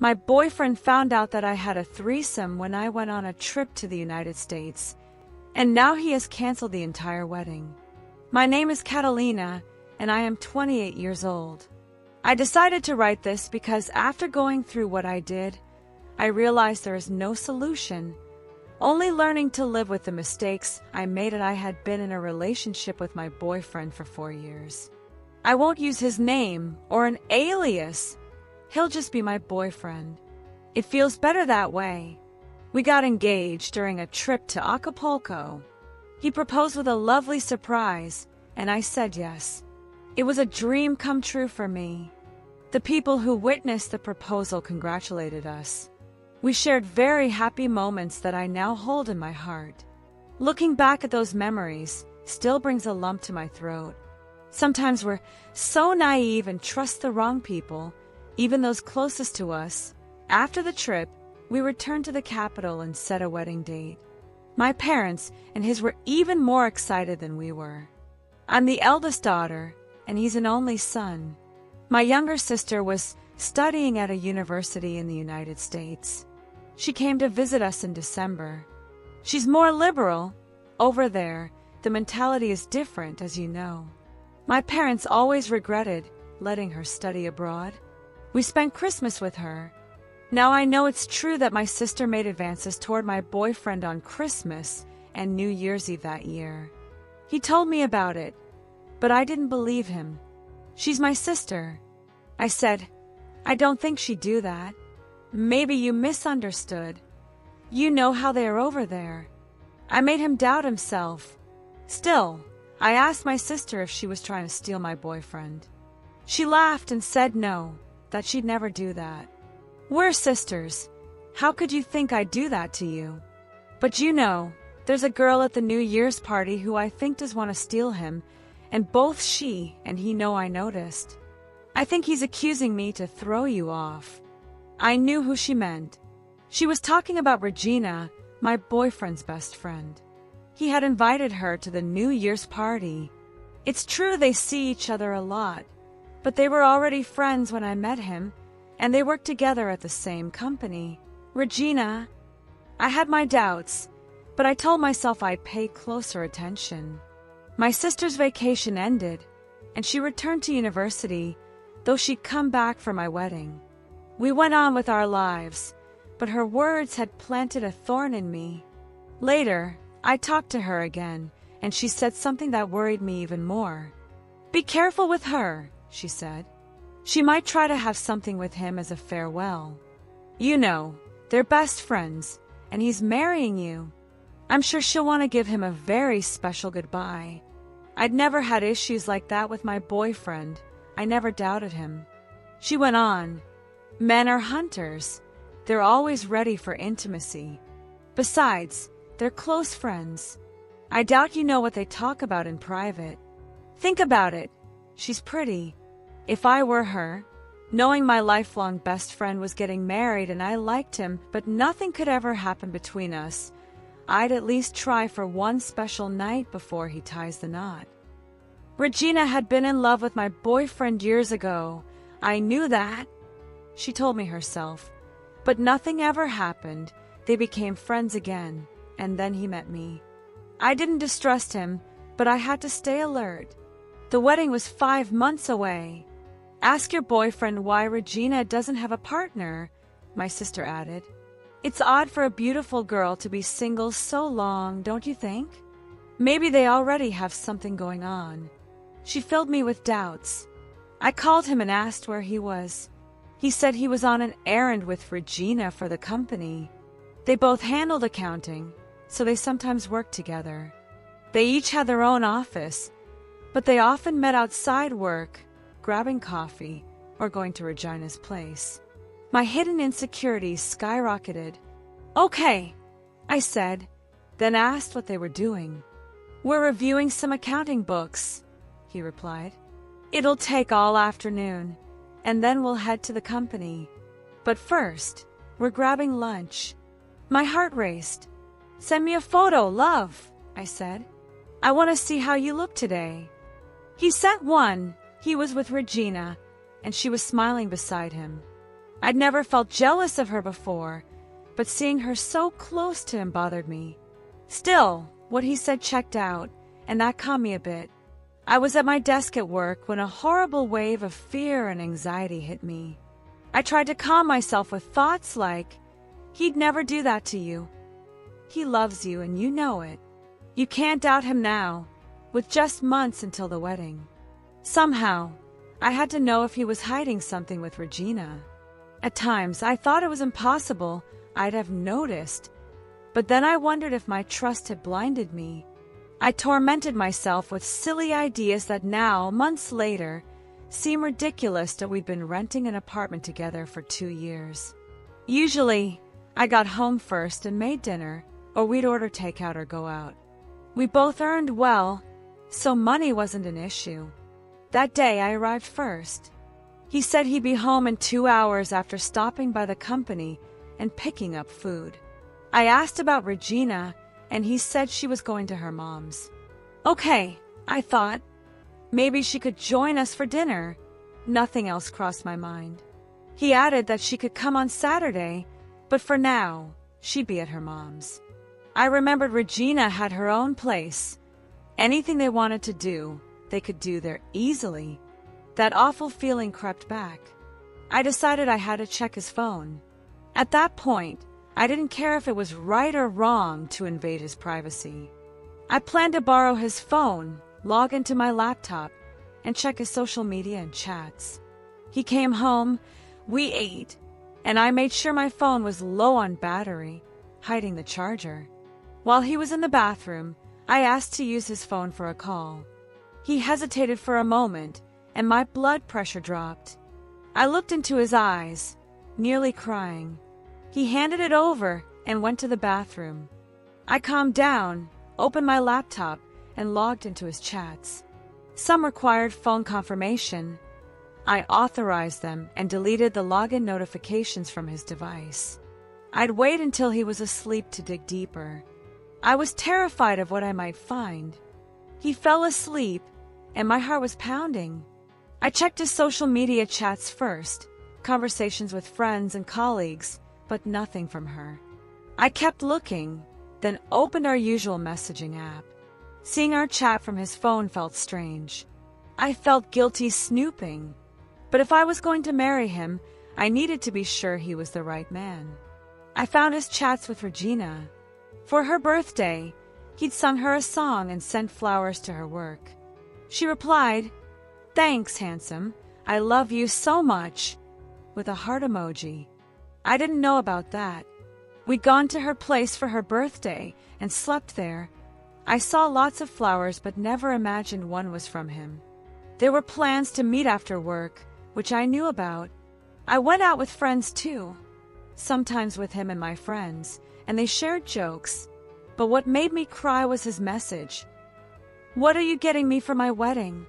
My boyfriend found out that I had a threesome when I went on a trip to the United States, and now he has canceled the entire wedding. My name is Catalina, and I am 28 years old. I decided to write this because after going through what I did, I realized there is no solution, only learning to live with the mistakes I made. And I had been in a relationship with my boyfriend for 4 years. I won't use his name or an alias. He'll just be my boyfriend. It feels better that way. We got engaged during a trip to Acapulco. He proposed with a lovely surprise, and I said yes. It was a dream come true for me. The people who witnessed the proposal congratulated us. We shared very happy moments that I now hold in my heart. Looking back at those memories still brings a lump to my throat. Sometimes we're so naive and trust the wrong people, even those closest to us. After the trip, we returned to the capital and set a wedding date. My parents and his were even more excited than we were. I'm the eldest daughter, and he's an only son. My younger sister was studying at a university in the United States. She came to visit us in December. She's more liberal. Over there, the mentality is different, as you know. My parents always regretted letting her study abroad. We spent Christmas with her. Now I know it's true that my sister made advances toward my boyfriend on Christmas and New Year's Eve that year. He told me about it, but I didn't believe him. She's my sister. I said, I don't think she'd do that. Maybe you misunderstood. You know how they are over there. I made him doubt himself. Still, I asked my sister if she was trying to steal my boyfriend. She laughed and said no, that she'd never do that. We're sisters. How could you think I'd do that to you? But you know, there's a girl at the New Year's party who I think does want to steal him, and both she and he know I noticed. I think he's accusing me to throw you off. I knew who she meant. She was talking about Regina, my boyfriend's best friend. He had invited her to the New Year's party. It's true they see each other a lot, but they were already friends when I met him, and they worked together at the same company. Regina, I had my doubts, but I told myself I'd pay closer attention. My sister's vacation ended, and she returned to university, though she'd come back for my wedding. We went on with our lives, but her words had planted a thorn in me. Later, I talked to her again, and she said something that worried me even more. Be careful with her, she said. She might try to have something with him as a farewell. You know, they're best friends, and he's marrying you. I'm sure she'll want to give him a very special goodbye. I'd never had issues like that with my boyfriend. I never doubted him. She went on. Men are hunters. They're always ready for intimacy. Besides, they're close friends. I doubt you know what they talk about in private. Think about it. She's pretty. If I were her, knowing my lifelong best friend was getting married and I liked him, but nothing could ever happen between us, I'd at least try for one special night before he ties the knot. Regina had been in love with my boyfriend years ago. I knew that. She told me herself. But nothing ever happened. They became friends again, and then he met me. I didn't distrust him, but I had to stay alert. The wedding was 5 months away. Ask your boyfriend why Regina doesn't have a partner, my sister added. It's odd for a beautiful girl to be single so long, don't you think? Maybe they already have something going on. She filled me with doubts. I called him and asked where he was. He said he was on an errand with Regina for the company. They both handled accounting, so they sometimes worked together. They each had their own office, but they often met outside work, grabbing coffee or going to Regina's place. My hidden insecurities skyrocketed. Okay, I said, then asked what they were doing. We're reviewing some accounting books, he replied. It'll take all afternoon, and then we'll head to the company. But first, we're grabbing lunch. My heart raced. Send me a photo, love, I said. I want to see how you look today. He sent one. He was with Regina, and she was smiling beside him. I'd never felt jealous of her before, but seeing her so close to him bothered me. Still, what he said checked out, and that calmed me a bit. I was at my desk at work when a horrible wave of fear and anxiety hit me. I tried to calm myself with thoughts like, he'd never do that to you. He loves you and you know it. You can't doubt him now, with just months until the wedding. Somehow, I had to know if he was hiding something with Regina. At times, I thought it was impossible I'd have noticed, but then I wondered if my trust had blinded me. I tormented myself with silly ideas that now, months later, seem ridiculous that we'd been renting an apartment together for 2 years. Usually, I got home first and made dinner, or we'd order takeout or go out. We both earned well, so money wasn't an issue. That day, I arrived first. He said he'd be home in 2 hours after stopping by the company and picking up food. I asked about Regina, and he said she was going to her mom's. Okay, I thought. Maybe she could join us for dinner. Nothing else crossed my mind. He added that she could come on Saturday, but for now, she'd be at her mom's. I remembered Regina had her own place. Anything they wanted to do, they could do there easily. That awful feeling crept back. I decided I had to check his phone. At that point, I didn't care if it was right or wrong to invade his privacy. I planned to borrow his phone, log into my laptop, and check his social media and chats. He came home, we ate, and I made sure my phone was low on battery, hiding the charger. While he was in the bathroom, I asked to use his phone for a call. He hesitated for a moment, and my blood pressure dropped. I looked into his eyes, nearly crying. He handed it over and went to the bathroom. I calmed down, opened my laptop, and logged into his chats. Some required phone confirmation. I authorized them and deleted the login notifications from his device. I'd wait until he was asleep to dig deeper. I was terrified of what I might find. He fell asleep, and my heart was pounding. I checked his social media chats first, conversations with friends and colleagues, but nothing from her. I kept looking, then opened our usual messaging app. Seeing our chat from his phone felt strange. I felt guilty snooping, but if I was going to marry him, I needed to be sure he was the right man. I found his chats with Regina. For her birthday, he'd sung her a song and sent flowers to her work. She replied, "Thanks, handsome. I love you so much," with a heart emoji. I didn't know about that. We'd gone to her place for her birthday and slept there. I saw lots of flowers but never imagined one was from him. There were plans to meet after work, which I knew about. I went out with friends too, sometimes with him and my friends, and they shared jokes. But what made me cry was his message. "What are you getting me for my wedding?"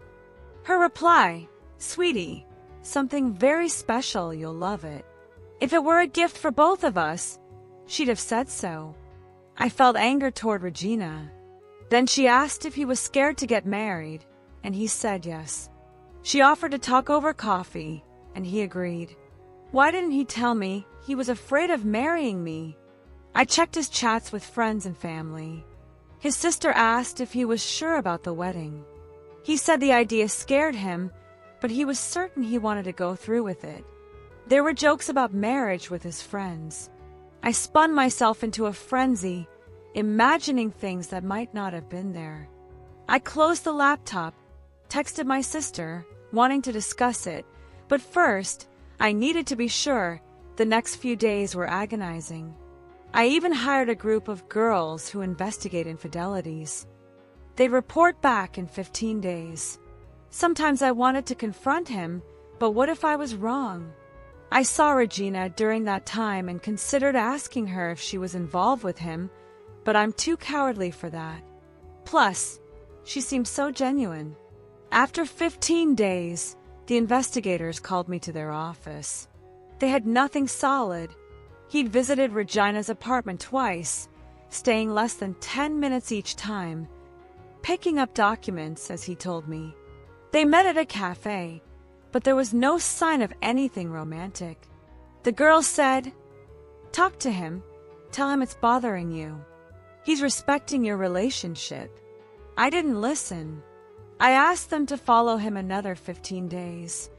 Her reply, "Sweetie, something very special, you'll love it." If it were a gift for both of us, she'd have said so. I felt anger toward Regina. Then she asked if he was scared to get married, and he said yes. She offered to talk over coffee, and he agreed. Why didn't he tell me he was afraid of marrying me? I checked his chats with friends and family. His sister asked if he was sure about the wedding. He said the idea scared him, but he was certain he wanted to go through with it. There were jokes about marriage with his friends. I spun myself into a frenzy, imagining things that might not have been there. I closed the laptop, texted my sister, wanting to discuss it, but first, I needed to be sure. The next few days were agonizing. I even hired a group of girls who investigate infidelities. They'd report back in 15 days. Sometimes I wanted to confront him, but what if I was wrong? I saw Regina during that time and considered asking her if she was involved with him, but I'm too cowardly for that. Plus, she seemed so genuine. After 15 days, the investigators called me to their office. They had nothing solid. He'd visited Regina's apartment twice, staying less than 10 minutes each time, picking up documents, as he told me. They met at a cafe, but there was no sign of anything romantic. The girl said, "Talk to him. Tell him it's bothering you. He's respecting your relationship." I didn't listen. I asked them to follow him another 15 days.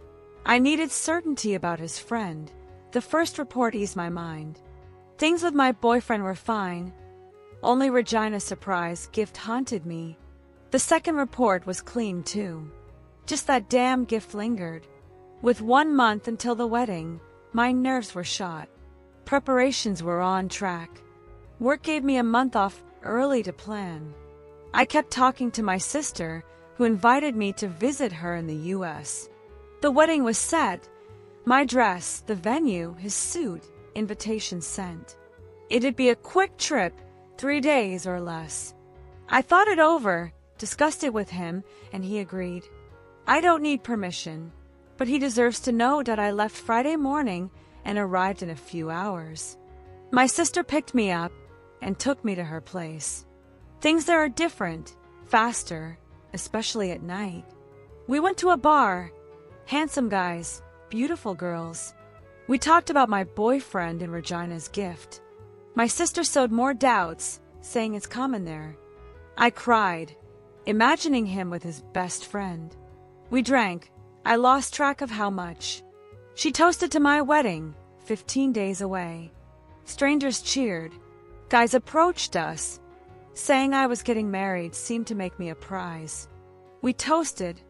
I needed certainty about his friend. The first report eased my mind. Things with my boyfriend were fine. Only Regina's surprise gift haunted me. The second report was clean too. Just that damn gift lingered. With 1 month until the wedding, my nerves were shot. Preparations were on track. Work gave me a month off early to plan. I kept talking to my sister, who invited me to visit her in the U.S. The wedding was set. My dress, the venue, his suit, invitation sent. It'd be a quick trip, 3 days or less. I thought it over, discussed it with him, and he agreed. I don't need permission, but he deserves to know that I left Friday morning and arrived in a few hours. My sister picked me up and took me to her place. Things there are different, faster, especially at night. We went to a bar. Handsome guys, beautiful girls. We talked about my boyfriend and Regina's gift. My sister sowed more doubts, saying it's common there. I cried, imagining him with his best friend. We drank. I lost track of how much. She toasted to my wedding, 15 days away. Strangers cheered. Guys approached us. Saying I was getting married seemed to make me a prize. We toasted,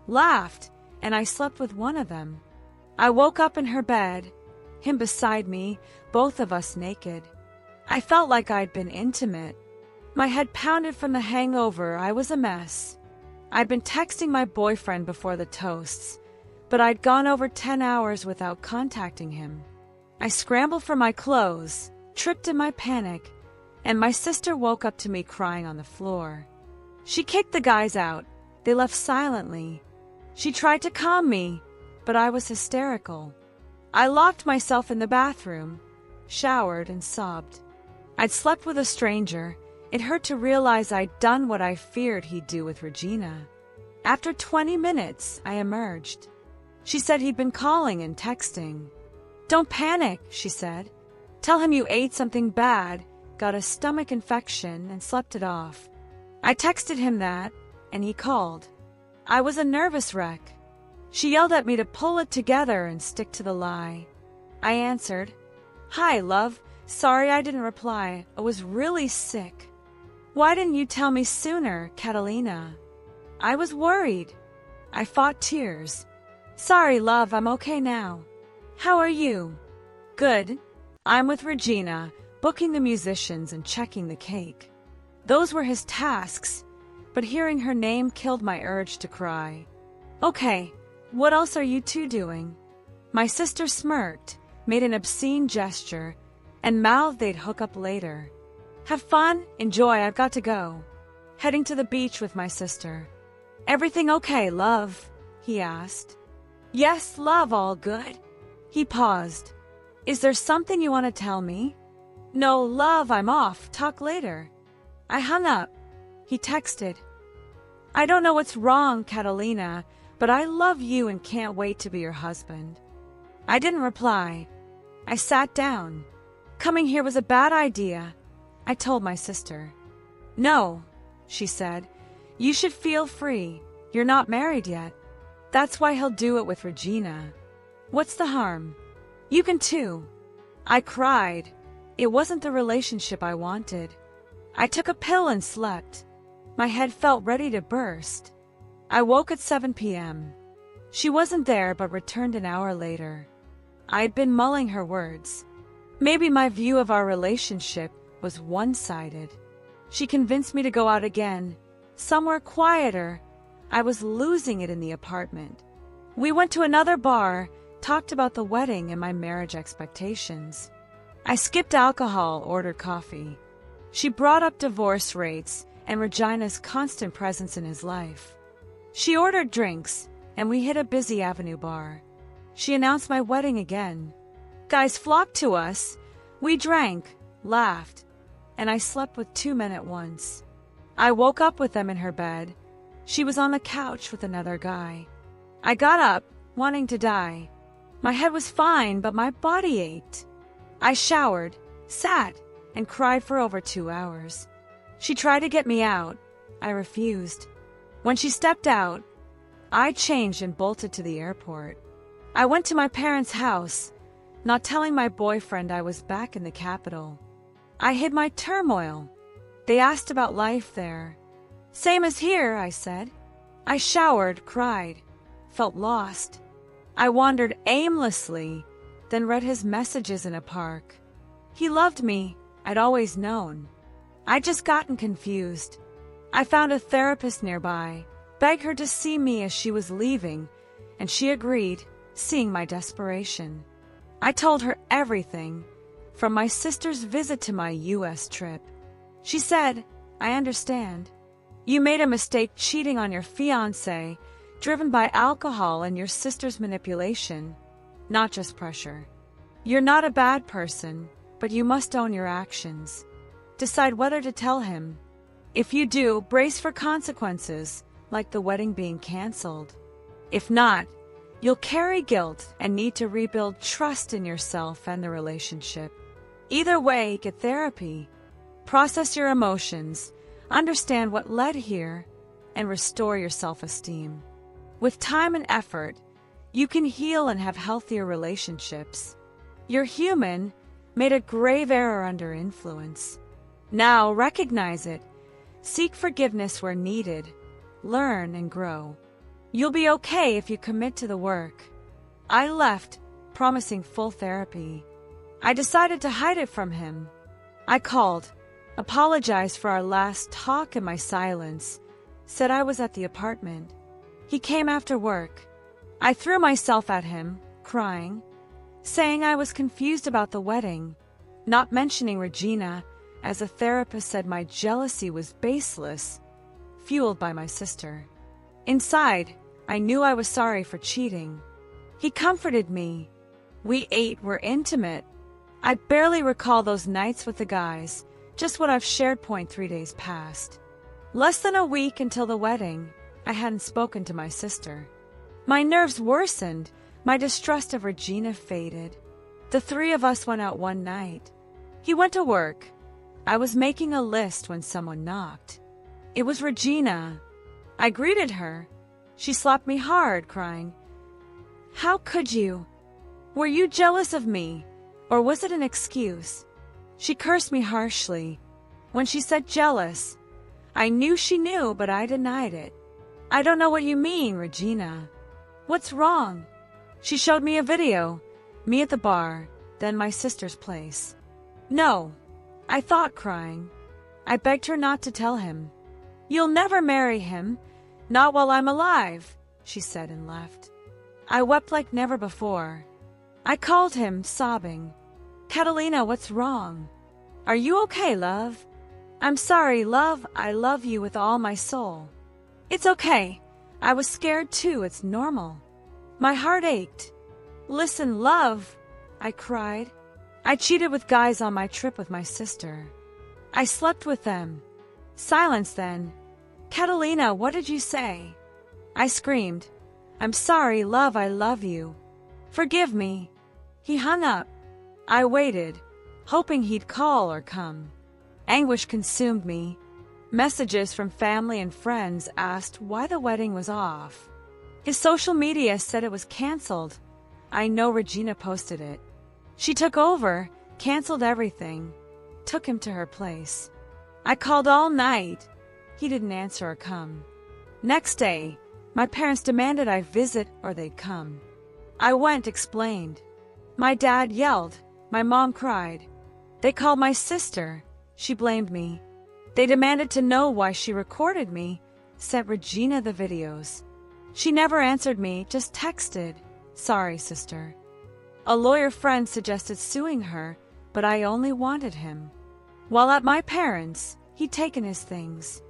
laughed, and I slept with one of them. I woke up in her bed, him beside me, both of us naked. I felt like I'd been intimate. My head pounded from the hangover. I was a mess. I'd been texting my boyfriend before the toasts, but I'd gone over 10 hours without contacting him. I scrambled for my clothes, tripped in my panic, and my sister woke up to me crying on the floor. She kicked the guys out. They left silently. She tried to calm me, but I was hysterical. I locked myself in the bathroom, showered, and sobbed. I'd slept with a stranger. It hurt to realize I'd done what I feared he'd do with Regina. After 20 minutes, I emerged. She said he'd been calling and texting. "Don't panic," she said. "Tell him you ate something bad, got a stomach infection, and slept it off." I texted him that, and he called. I was a nervous wreck. She yelled at me to pull it together and stick to the lie. I answered, "Hi, love. Sorry I didn't reply. I was really sick." "Why didn't you tell me sooner, Catalina?" I was worried. I fought tears. "Sorry, love, I'm okay now. How are you?" "Good. I'm with Regina, booking the musicians and checking the cake." Those were his tasks, but hearing her name killed my urge to cry. "Okay, what else are you two doing?" My sister smirked, made an obscene gesture, and mouthed they'd hook up later. "Have fun, enjoy, I've got to go." Heading to the beach with my sister. "Everything okay, love?" he asked. "Yes, love, all good." He paused. "Is there something you want to tell me?" "No, love, I'm off. Talk later." I hung up. He texted, "I don't know what's wrong, Catalina, but I love you and can't wait to be your husband." I didn't reply. I sat down. Coming here was a bad idea, I told my sister. "No," she said. "You should feel free. You're not married yet. That's why he'll do it with Regina. What's the harm? You can too." I cried. It wasn't the relationship I wanted. I took a pill and slept. My head felt ready to burst. I woke at 7 p.m. She wasn't there but returned an hour later. I had been mulling her words. Maybe my view of our relationship was one-sided. She convinced me to go out again, somewhere quieter. I was losing it in the apartment. We went to another bar, talked about the wedding and my marriage expectations. I skipped alcohol, ordered coffee. She brought up divorce rates and Regina's constant presence in his life. She ordered drinks, and we hit a busy avenue bar. She announced my wedding again. Guys flocked to us. We drank, laughed, and I slept with 2 men at once. I woke up with them in her bed. She was on the couch with another guy. I got up, wanting to die. My head was fine, but my body ached. I showered, sat, and cried for over 2 hours. She tried to get me out. I refused. When she stepped out, I changed and bolted to the airport. I went to my parents' house, not telling my boyfriend I was back in the capital. I hid my turmoil. They asked about life there. Same as here, I said. I showered, cried, felt lost. I wandered aimlessly, then read his messages in a park. He loved me, I'd always known. I'd just gotten confused. I found a therapist nearby, begged her to see me as she was leaving, and she agreed, seeing my desperation. I told her everything, from my sister's visit to my U.S. trip. She said, I understand. You made a mistake cheating on your fiancé, driven by alcohol and your sister's manipulation, not just pressure. You're not a bad person, but you must own your actions. Decide whether to tell him. If you do, brace for consequences, like the wedding being canceled. If not, you'll carry guilt and need to rebuild trust in yourself and the relationship. Either way, get therapy. Process your emotions, understand what led here, and restore your self-esteem. With time and effort, you can heal and have healthier relationships. You're human, made a grave error under influence. Now recognize it. Seek forgiveness where needed. Learn and grow. You'll be okay if you commit to the work. I left, promising full therapy. I decided to hide it from him. I called, apologized for our last talk in my silence, said I was at the apartment. He came after work. I threw myself at him, crying, saying I was confused about the wedding, not mentioning Regina, as a therapist said my jealousy was baseless, fueled by my sister. Inside, I knew I was sorry for cheating. He comforted me. We ate, were intimate. I barely recall those nights with the guys, just what I've shared. 3 days past. Less than a week until the wedding, I hadn't spoken to my sister. My nerves worsened, my distrust of Regina faded. The three of us went out one night. He went to work. I was making a list when someone knocked. It was Regina. I greeted her. She slapped me hard, crying, "How could you? Were you jealous of me, or was it an excuse?" She cursed me harshly. When she said jealous, I knew she knew, but I denied it. "I don't know what you mean, Regina. What's wrong?" She showed me a video, me at the bar, then my sister's place. "No," I thought, crying. I begged her not to tell him. "You'll never marry him, not while I'm alive," she said and left. I wept like never before. I called him, sobbing. "Catalina, what's wrong? Are you okay, love?" "I'm sorry, love. I love you with all my soul." "It's okay. I was scared too. It's normal." My heart ached. "Listen, love," I cried. I cheated with guys on my trip with my sister. I slept with them. Silence then. "Catalina, what did you say?" I screamed. "I'm sorry, love. I love you. Forgive me." He hung up. I waited, hoping he'd call or come. Anguish consumed me. Messages from family and friends asked why the wedding was off. His social media said it was canceled. I know Regina posted it. She took over, canceled everything, took him to her place. I called all night. He didn't answer or come. Next day, my parents demanded I visit or they'd come. I went, explained. My dad yelled. My mom cried. They called my sister. She blamed me. They demanded to know why she recorded me, sent Regina the videos. She never answered me, just texted, "Sorry, sister." A lawyer friend suggested suing her, but I only wanted him. While at my parents', he'd taken his things.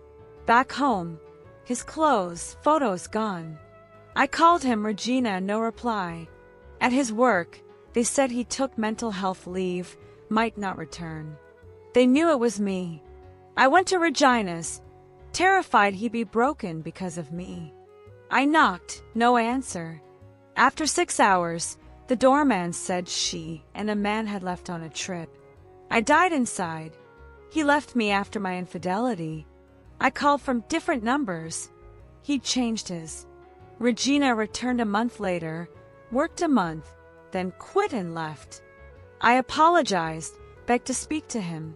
Back home, his clothes, photos gone. I called him, Regina, no reply. At his work, they said he took mental health leave, might not return. They knew it was me. I went to Regina's, terrified he'd be broken because of me. I knocked, no answer. After 6 hours, The doorman said she and a man had left on a trip. I died inside. He left me after my infidelity. I called from different numbers. He'd changed his. Regina returned a month later, worked a month, then quit and left. I apologized, begged to speak to him.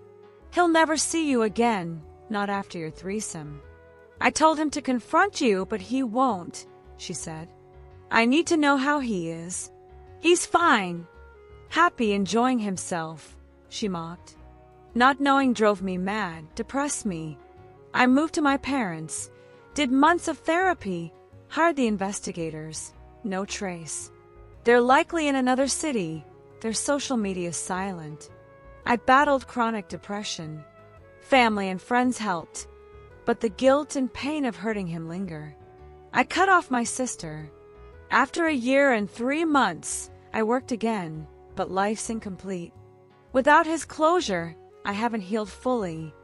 He'll never see you again, not after your threesome. I told him to confront you, but he won't, she said. I need to know how he is. He's fine, happy, enjoying himself, she mocked. Not knowing drove me mad, depressed me. I moved to my parents, did months of therapy, hired the investigators. No trace. They're likely in another city. Their social media is silent. I battled chronic depression. Family and friends helped, but the guilt and pain of hurting him linger. I cut off my sister. After a year and 3 months, I worked again, but life's incomplete. Without his closure, I haven't healed fully.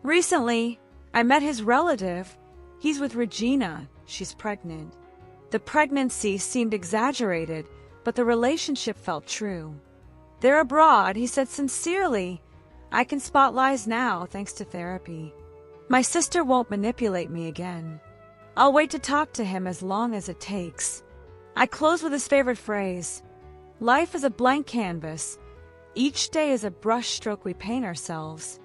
Recently, I met his relative. He's with Regina. She's pregnant. The pregnancy seemed exaggerated, but the relationship felt true. They're abroad, he said sincerely. I can spot lies now thanks to therapy. My sister won't manipulate me again. I'll wait to talk to him as long as it takes. I close with his favorite phrase. Life is a blank canvas. Each day is a brush stroke we paint ourselves.